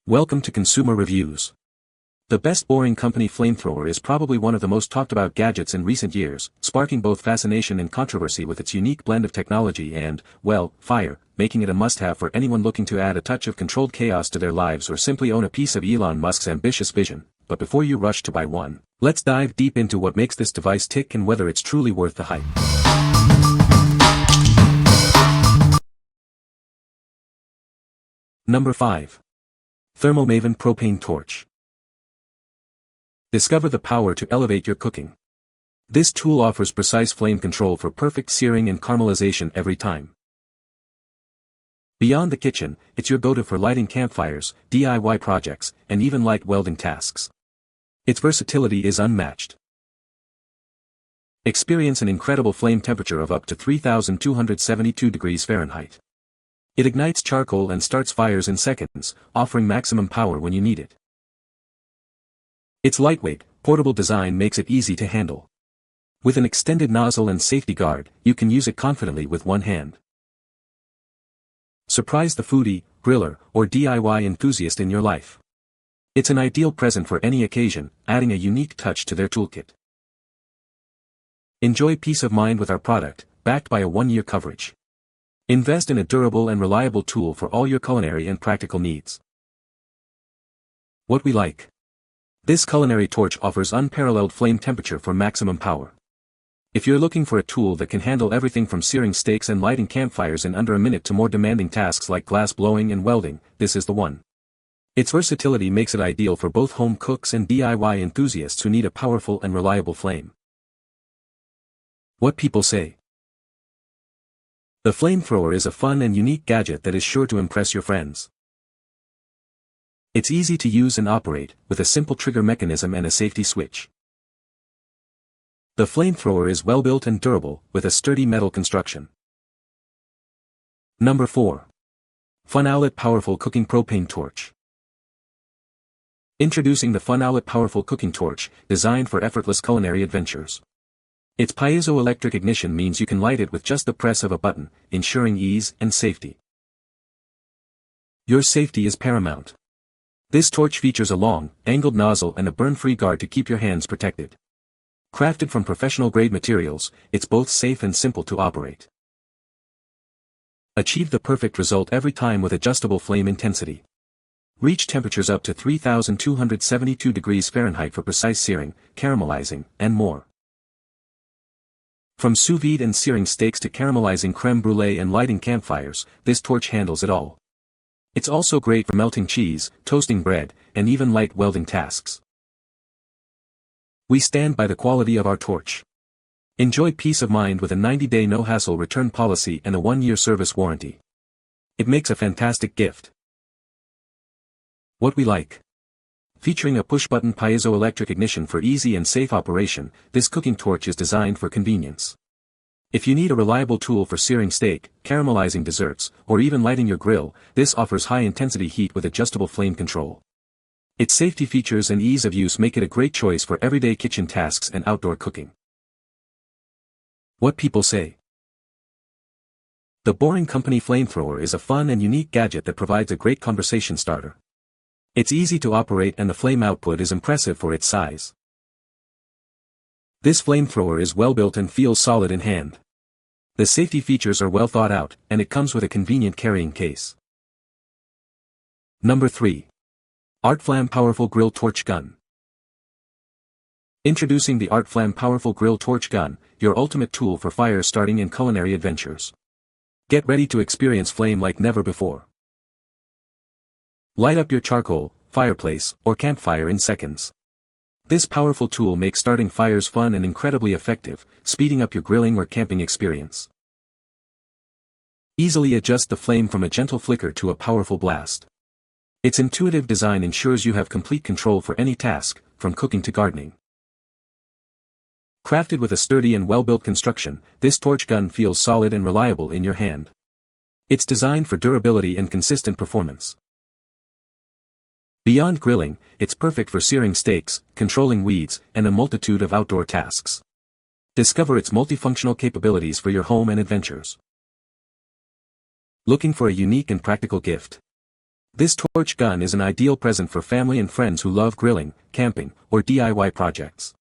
Welcome to Consumer Reviews. The best Boring Company Flamethrower is probably one of the most talked about gadgets in recent years, sparking both fascination and controversy with its unique blend of technology and, well, fire, making it a must-have for anyone looking to add a touch of controlled chaos to their lives or simply own a piece of Elon Musk's ambitious vision. But before you rush to buy one, let's dive deep into what makes this device tick and whether it's truly worth the hype. Number 5. ThermoMaven Propane Torch. Discover the power to elevate your cooking. This tool offers precise flame control for perfect searing and caramelization every time. Beyond the kitchen, it's your go-to for lighting campfires, DIY projects, and even light welding tasks. Its versatility is unmatched. Experience an incredible flame temperature of up to 3,272 degrees Fahrenheit. It ignites charcoal and starts fires in seconds, offering maximum power when you need it. Its lightweight, portable design makes it easy to handle. With an extended nozzle and safety guard, you can use it confidently with one hand. Surprise the foodie, griller, or DIY enthusiast in your life. It's an ideal present for any occasion, adding a unique touch to their toolkit. Enjoy peace of mind with our product, backed by a 1-year coverage. Invest in a durable and reliable tool for all your culinary and practical needs. What we like. This culinary torch offers unparalleled flame temperature for maximum power. If you're looking for a tool that can handle everything from searing steaks and lighting campfires in under a minute to more demanding tasks like glass blowing and welding, this is the one. Its versatility makes it ideal for both home cooks and DIY enthusiasts who need a powerful and reliable flame. What people say. The flamethrower is a fun and unique gadget that is sure to impress your friends. It's easy to use and operate, with a simple trigger mechanism and a safety switch. The flamethrower is well-built and durable, with a sturdy metal construction. Number 4. FunOwlet Powerful Cooking Propane Torch. Introducing the FunOwlet Powerful Cooking Torch, designed for effortless culinary adventures. Its piezoelectric ignition means you can light it with just the press of a button, ensuring ease and safety. Your safety is paramount. This torch features a long, angled nozzle and a burn-free guard to keep your hands protected. Crafted from professional-grade materials, it's both safe and simple to operate. Achieve the perfect result every time with adjustable flame intensity. Reach temperatures up to 3,272 degrees Fahrenheit for precise searing, caramelizing, and more. From sous vide and searing steaks to caramelizing creme brulee and lighting campfires, this torch handles it all. It's also great for melting cheese, toasting bread, and even light welding tasks. We stand by the quality of our torch. Enjoy peace of mind with a 90-day no-hassle return policy and a 1-year service warranty. It makes a fantastic gift. What we like. Featuring a push-button piezoelectric ignition for easy and safe operation, this cooking torch is designed for convenience. If you need a reliable tool for searing steak, caramelizing desserts, or even lighting your grill, this offers high-intensity heat with adjustable flame control. Its safety features and ease of use make it a great choice for everyday kitchen tasks and outdoor cooking. What people say. The Boring Company Flamethrower is a fun and unique gadget that provides a great conversation starter. It's easy to operate and the flame output is impressive for its size. This flamethrower is well built and feels solid in hand. The safety features are well thought out, and it comes with a convenient carrying case. Number 3. ARTFLAMM Powerful Grill Torch Gun. Introducing the ARTFLAMM Powerful Grill Torch Gun, your ultimate tool for fire starting and culinary adventures. Get ready to experience flame like never before. Light up your charcoal, fireplace, or campfire in seconds. This powerful tool makes starting fires fun and incredibly effective, speeding up your grilling or camping experience. Easily adjust the flame from a gentle flicker to a powerful blast. Its intuitive design ensures you have complete control for any task, from cooking to gardening. Crafted with a sturdy and well-built construction, this torch gun feels solid and reliable in your hand. It's designed for durability and consistent performance. Beyond grilling, it's perfect for searing steaks, controlling weeds, and a multitude of outdoor tasks. Discover its multifunctional capabilities for your home and adventures. Looking for a unique and practical gift? This torch gun is an ideal present for family and friends who love grilling, camping, or DIY projects.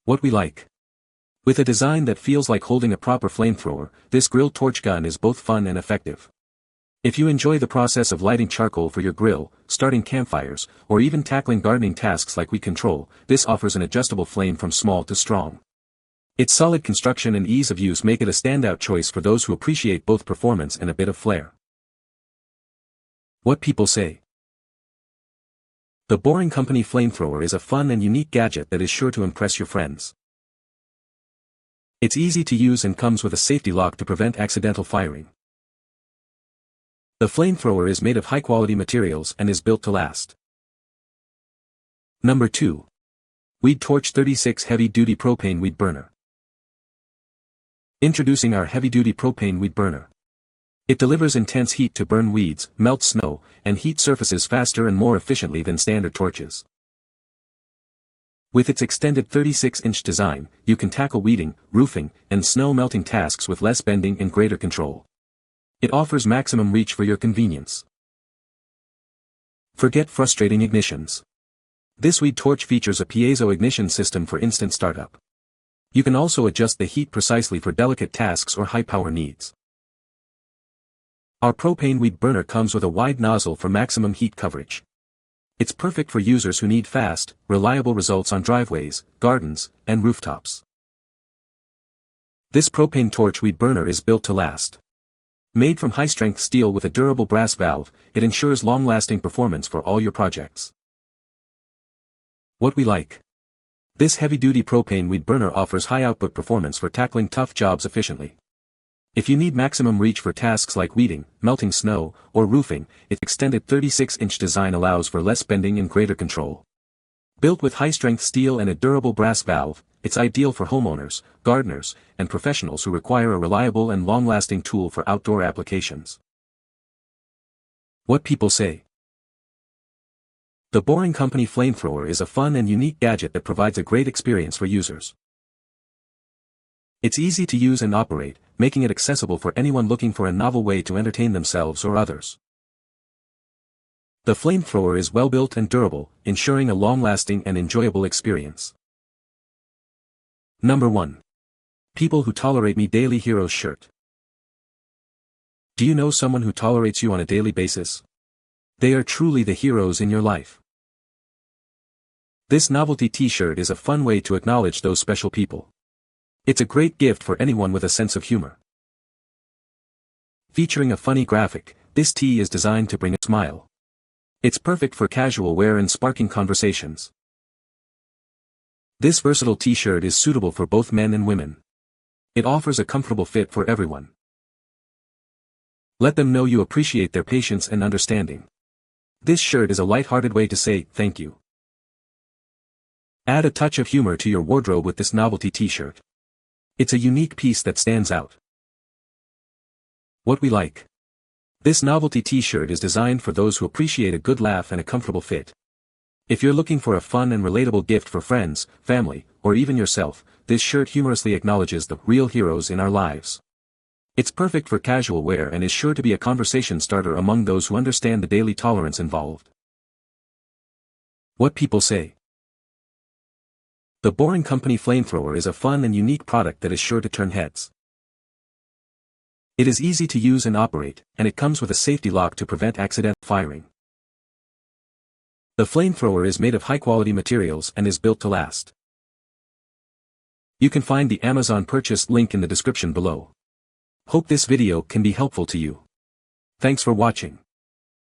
What we like. With a design that feels like holding a proper flamethrower, this grill torch gun is both fun and effective. If you enjoy the process of lighting charcoal for your grill, starting campfires, or even tackling gardening tasks like weed control, this offers an adjustable flame from small to strong. Its solid construction and ease of use make it a standout choice for those who appreciate both performance and a bit of flair. What people say. The Boring Company Flamethrower is a fun and unique gadget that is sure to impress your friends. It's easy to use and comes with a safety lock to prevent accidental firing. The flamethrower is made of high-quality materials and is built to last. Number 2. Weed Torch 36 Heavy-Duty Propane Weed Burner. Introducing our heavy-duty propane weed burner. It delivers intense heat to burn weeds, melt snow, and heat surfaces faster and more efficiently than standard torches. With its extended 36-inch design, you can tackle weeding, roofing, and snow melting tasks with less bending and greater control. It offers maximum reach for your convenience. Forget frustrating ignitions. This weed torch features a piezo ignition system for instant startup. You can also adjust the heat precisely for delicate tasks or high-power needs. Our propane weed burner comes with a wide nozzle for maximum heat coverage. It's perfect for users who need fast, reliable results on driveways, gardens, and rooftops. This propane torch weed burner is built to last. Made from high-strength steel with a durable brass valve, it ensures long-lasting performance for all your projects. What we like. This heavy-duty propane weed burner offers high-output performance for tackling tough jobs efficiently. If you need maximum reach for tasks like weeding, melting snow, or roofing, its extended 36-inch design allows for less bending and greater control. Built with high-strength steel and a durable brass valve, it's ideal for homeowners, gardeners, and professionals who require a reliable and long-lasting tool for outdoor applications. What people say. The Boring Company Flamethrower is a fun and unique gadget that provides a great experience for users. It's easy to use and operate, making it accessible for anyone looking for a novel way to entertain themselves or others. The flamethrower is well-built and durable, ensuring a long-lasting and enjoyable experience. Number 1. People Who Tolerate Me Daily Heroes Shirt. Do you know someone who tolerates you on a daily basis? They are truly the heroes in your life. This novelty t-shirt is a fun way to acknowledge those special people. It's a great gift for anyone with a sense of humor. Featuring a funny graphic, this tee is designed to bring a smile. It's perfect for casual wear and sparking conversations. This versatile t-shirt is suitable for both men and women. It offers a comfortable fit for everyone. Let them know you appreciate their patience and understanding. This shirt is a light-hearted way to say thank you. Add a touch of humor to your wardrobe with this novelty t-shirt. It's a unique piece that stands out. What we like. This novelty t-shirt is designed for those who appreciate a good laugh and a comfortable fit. If you're looking for a fun and relatable gift for friends, family, or even yourself, this shirt humorously acknowledges the real heroes in our lives. It's perfect for casual wear and is sure to be a conversation starter among those who understand the daily tolerance involved. What people say. The Boring Company Flamethrower is a fun and unique product that is sure to turn heads. It is easy to use and operate, and it comes with a safety lock to prevent accidental firing. The flamethrower is made of high-quality materials and is built to last. You can find the Amazon purchase link in the description below. Hope this video can be helpful to you. Thanks for watching.